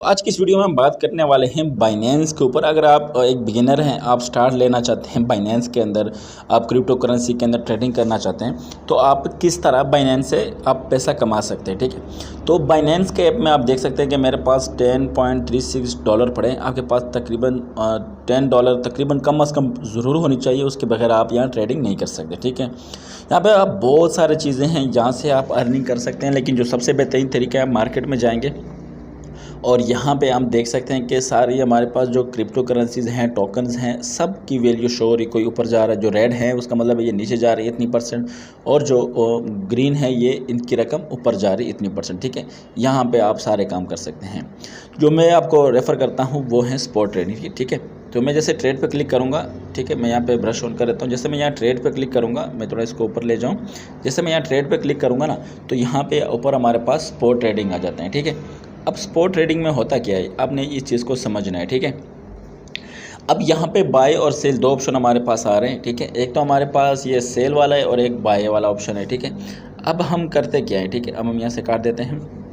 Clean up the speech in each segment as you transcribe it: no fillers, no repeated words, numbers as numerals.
आज की इस वीडियो में हम बात करने वाले हैं बाइनेंस के ऊपर। अगर आप एक बिगिनर हैं, आप स्टार्ट लेना चाहते हैं बाइनेंस के अंदर, आप क्रिप्टो करेंसी के अंदर ट्रेडिंग करना चाहते हैं, तो आप किस तरह बाइनेंस से आप पैसा कमा सकते हैं। ठीक है, तो बाइनेंस के ऐप में आप देख सकते हैं कि मेरे पास $10.36 पड़े हैं। आपके पास तकरीबन $10 तकरीबन कम अज़ कम ज़रूर होनी चाहिए, उसके बगैर आप यहाँ ट्रेडिंग नहीं कर सकते। ठीक है, यहाँ पे आप बहुत सारी चीज़ें हैं जहाँ से आप अर्निंग कर सकते हैं, लेकिन जो सबसे बेहतरीन तरीका है, आप मार्केट में जाएंगे और यहाँ पे हम देख सकते हैं कि सारी हमारे पास जो क्रिप्टो करेंसीज़ हैं, टोकन्स हैं, सब की वैल्यू शो हो रही। कोई ऊपर जा रहा है, जो रेड है उसका मतलब ये नीचे जा रही है इतनी %, और जो ग्रीन है ये इनकी रकम ऊपर जा रही है इतनी %। ठीक है, यहाँ पे आप सारे काम कर सकते हैं। जो मैं आपको रेफ़र करता हूँ वो है स्पॉट ट्रेडिंग की। ठीक है, तो मैं जैसे ट्रेड पे क्लिक करूँगा, ठीक है, मैं यहाँ पे ब्रश ऑन कर देता हूँ। जैसे मैं यहाँ ट्रेड पे क्लिक करूँगा, मैं थोड़ा इसको ऊपर ले जाऊँ, जैसे मैं यहाँ ट्रेड पे क्लिक करूँगा ना, तो यहाँ पे ऊपर हमारे पास स्पॉट ट्रेडिंग आ जाते हैं। ठीक है, अब स्पॉट ट्रेडिंग में होता क्या है, आपने इस चीज़ को समझना है। ठीक है, अब यहाँ पे बाय और सेल दो ऑप्शन हमारे पास आ रहे हैं। ठीक है, एक तो हमारे पास ये सेल वाला है और एक बाय वाला ऑप्शन है। ठीक है, अब हम करते क्या है, ठीक है, अब हम यहाँ से काट देते हैं।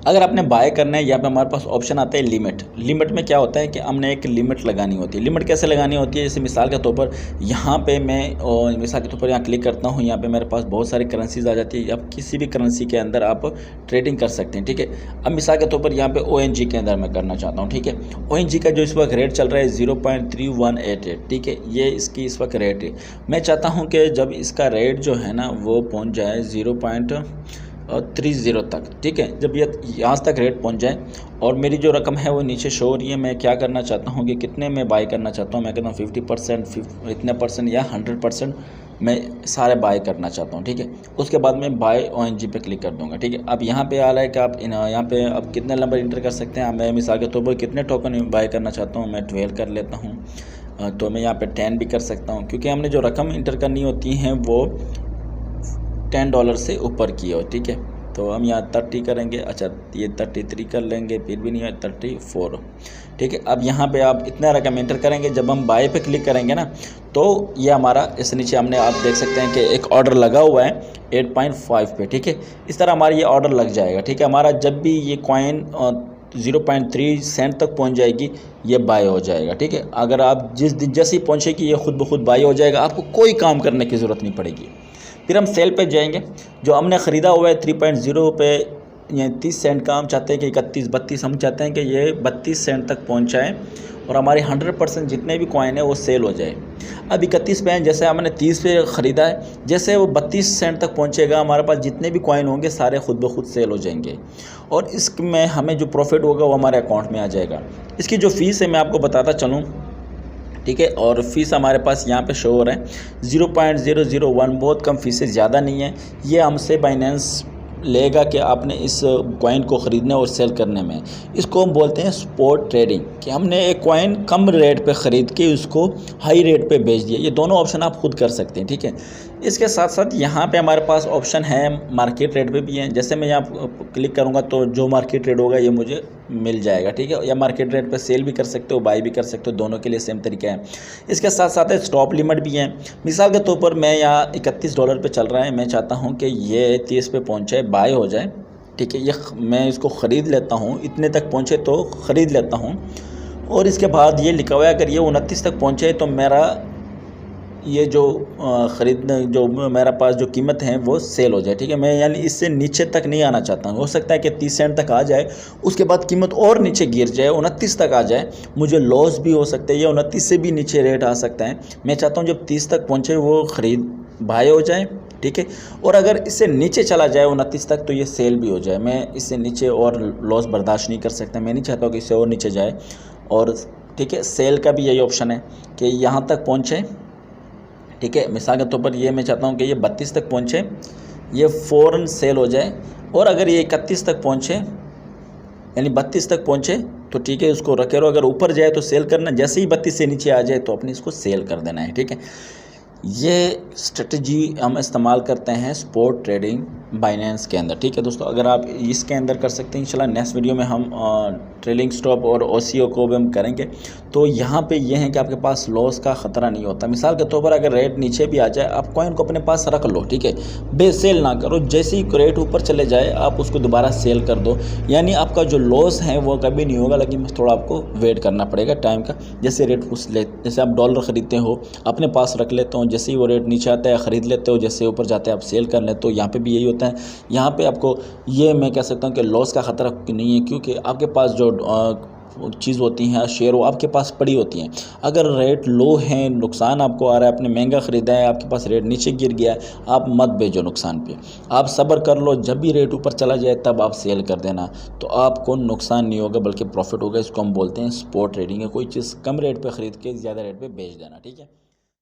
अगर आपने बाय करना है, यहाँ पे हमारे पास ऑप्शन आता है लिमिट। लिमिट में क्या होता है कि हमने एक लिमिट लगानी होती है। लिमिट कैसे लगानी होती है, जैसे मिसाल के तौर पर यहाँ पे मैं मिसाल के तौर पर यहाँ क्लिक करता हूँ, यहाँ पे मेरे पास बहुत सारी करेंसीज आ जाती है। आप किसी भी करेंसी के अंदर आप ट्रेडिंग कर सकते हैं। ठीक है, अब मिसाल के तौर पर यहाँ पे ONG के अंदर मैं करना चाहता हूँ। ठीक है, ONG का जो इस वक्त रेट चल रहा है 0.3188। ठीक है, ये इसकी इस वक्त रेट है। मैं चाहता हूँ कि जब इसका रेट जो है ना वो पहुँच जाए 0.30 तक। ठीक है, जब ये यहाँ तक रेट पहुँच जाए और मेरी जो रकम है वो नीचे शो हो रही है, मैं क्या करना चाहता हूँ कि कितने में बाय करना चाहता हूँ। मैं कहता हूँ 50%, इतने % या 100% मैं सारे बाय करना चाहता हूँ। ठीक है, उसके बाद मैं बाय ONG पे क्लिक कर दूँगा। ठीक है, अब यहाँ पे आ रहा है कि आप यहाँ पे अब कितने नंबर इंटर कर सकते हैं। मैं मिसाल के तौर पर कितने टोकन बाय करना चाहता हूँ, मैं 12 कर लेता हूँ। तो मैं यहाँ पे 10 भी कर सकता हूँ, क्योंकि हमने जो रकम इंटर करनी होती हैं वो $10 से ऊपर की हो। ठीक है, तो हम यहाँ 30 करेंगे। अच्छा, ये 33 कर लेंगे, फिर भी नहीं है 34। ठीक है, अब यहाँ पे आप इतना रकम एंटर करेंगे। जब हम बाय पे क्लिक करेंगे ना, तो ये हमारा इस नीचे हमने आप देख सकते हैं कि एक ऑर्डर लगा हुआ है 8.5 पे। ठीक है, इस तरह हमारा ये ऑर्डर लग जाएगा। ठीक है, हमारा जब भी ये कॉइन 0.3 सेंट तक पहुंच जाएगी, ये बाय हो जाएगा। ठीक है, अगर आप जिस दिन जैसे ही पहुंचेगी ये खुद ब खुद बाय हो जाएगा, आपको कोई काम करने की ज़रूरत नहीं पड़ेगी। फिर हम सेल पे जाएंगे। जो हमने ख़रीदा हुआ है 3.0 पे, ये 30 सेंट का, हम चाहते हैं कि 31-32, हम चाहते हैं कि ये 32 सेंट तक पहुंच जाए और हमारे 100% जितने भी कॉइन है वो सेल हो जाए। अब 31 पे हैं, जैसे हमने 30 पे ख़रीदा है, जैसे वो 32 सेंट तक पहुंचेगा, हमारे पास जितने भी कॉइन होंगे सारे खुद ब खुद सेल हो जाएंगे और इसमें हमें जो प्रॉफिट होगा वो हमारे अकाउंट में आ जाएगा। इसकी जो फ़ीस है मैं आपको बताता चलूँ। ठीक है, और फीस हमारे पास यहाँ पे शो हो रहा है 0.001, बहुत कम फीस है, ज़्यादा नहीं है। ये हमसे बाइनेंस लेगा कि आपने इस कॉइन को ख़रीदने और सेल करने में। इसको हम बोलते हैं स्पॉट ट्रेडिंग, कि हमने एक कॉइन कम रेट पे ख़रीद के उसको हाई रेट पे बेच दिया। ये दोनों ऑप्शन आप खुद कर सकते हैं। ठीक है, इसके साथ साथ यहाँ पे हमारे पास ऑप्शन है मार्केट रेट पे भी हैं। जैसे मैं यहाँ क्लिक करूँगा तो जो मार्केट रेट होगा ये मुझे मिल जाएगा। ठीक है, या मार्केट रेट पे सेल भी कर सकते हो, बाई भी कर सकते हो, दोनों के लिए सेम तरीका है। इसके साथ साथ स्टॉप लिमिट भी है। मिसाल के तौर पर मैं यहाँ $31 पे चल रहा है, मैं चाहता हूँ कि ये 30 पे पहुँचे, बाय हो जाए। ठीक है, ये मैं इसको ख़रीद लेता हूँ, इतने तक पहुँचे तो ख़रीद लेता हूँ और इसके बाद ये लिखा हुआ है अगर ये 29 तक पहुँचे तो मेरा ये जो ख़रीदने जो मेरा पास जो कीमत है वो सेल हो जाए। ठीक है, मैं यानी इससे नीचे तक नहीं आना चाहता हूँ। हो सकता है कि 30 सेंट तक आ जाए, उसके बाद कीमत और नीचे गिर जाए, 29 तक आ जाए, मुझे लॉस भी हो सकता है, या 29 से भी नीचे रेट आ सकता है। मैं चाहता हूँ जब 30 तक पहुँचे वो ख़रीद बाय हो जाए। ठीक है, और अगर इससे नीचे चला जाए 29 तक तो ये सेल भी हो जाए। मैं इससे नीचे और लॉस बर्दाश्त नहीं कर सकता, मैं नहीं चाहता हूँ कि इससे और नीचे जाए। और ठीक है, सेल का भी यही ऑप्शन है कि यहाँ तक पहुँचे। ठीक है, मिसाल के तौर पर ये मैं चाहता हूँ कि ये 32 तक पहुँचे, ये फ़ौरन सेल हो जाए। और अगर ये 31 तक पहुँचे, यानी 32 तक पहुँचे तो ठीक है, उसको रखे रहो। अगर ऊपर जाए तो सेल करना, जैसे ही 32 से नीचे आ जाए तो अपनी इसको सेल कर देना है। ठीक है, ये स्ट्रेटजी हम इस्तेमाल करते हैं स्पॉट ट्रेडिंग बाइनेंस के अंदर। ठीक है दोस्तों, अगर आप इसके अंदर कर सकते हैं, इंशाल्लाह नेक्स्ट वीडियो में हम ट्रेलिंग स्टॉप और ओसीओ को भी हम करेंगे। तो यहाँ पे ये है कि आपके पास लॉस का ख़तरा नहीं होता। मिसाल के तौर पर अगर रेट नीचे भी आ जाए, आप कॉइन को अपने पास रख लो, ठीक है, सेल ना करो। जैसे ही रेट ऊपर चले जाए आप उसको दोबारा सेल कर दो, यानी आपका जो लॉस है वो कभी नहीं होगा, लेकिन थोड़ा आपको वेट करना पड़ेगा टाइम का। जैसे रेट जैसे आप डॉलर ख़रीदते हो अपने पास रख लेते हो, जैसे ही वो रेट नीचे आता है ख़रीद लेते हो, जैसे ऊपर जाते हैं आप सेल कर लेते हो। यहाँ पे भी यही होता है। यहाँ पे आपको ये मैं कह सकता हूँ कि लॉस का ख़तरा नहीं है, क्योंकि आपके पास जो चीज़ होती हैं शेयर वो आपके पास पड़ी होती हैं। अगर रेट लो है, नुकसान आपको आ रहा है, आपने महंगा ख़रीदा है, आपके पास रेट नीचे गिर गया है, आप मत बेचो नुकसान पे, आप सब्र कर लो। जब भी रेट ऊपर चला जाए तब आप सेल कर देना, तो आपको नुकसान नहीं होगा बल्कि प्रॉफिट होगा। इसको हम बोलते हैं स्पॉट ट्रेडिंग है। कोई चीज़ कम रेट पे ख़रीद के ज़्यादा रेट पे बेच देना। ठीक है।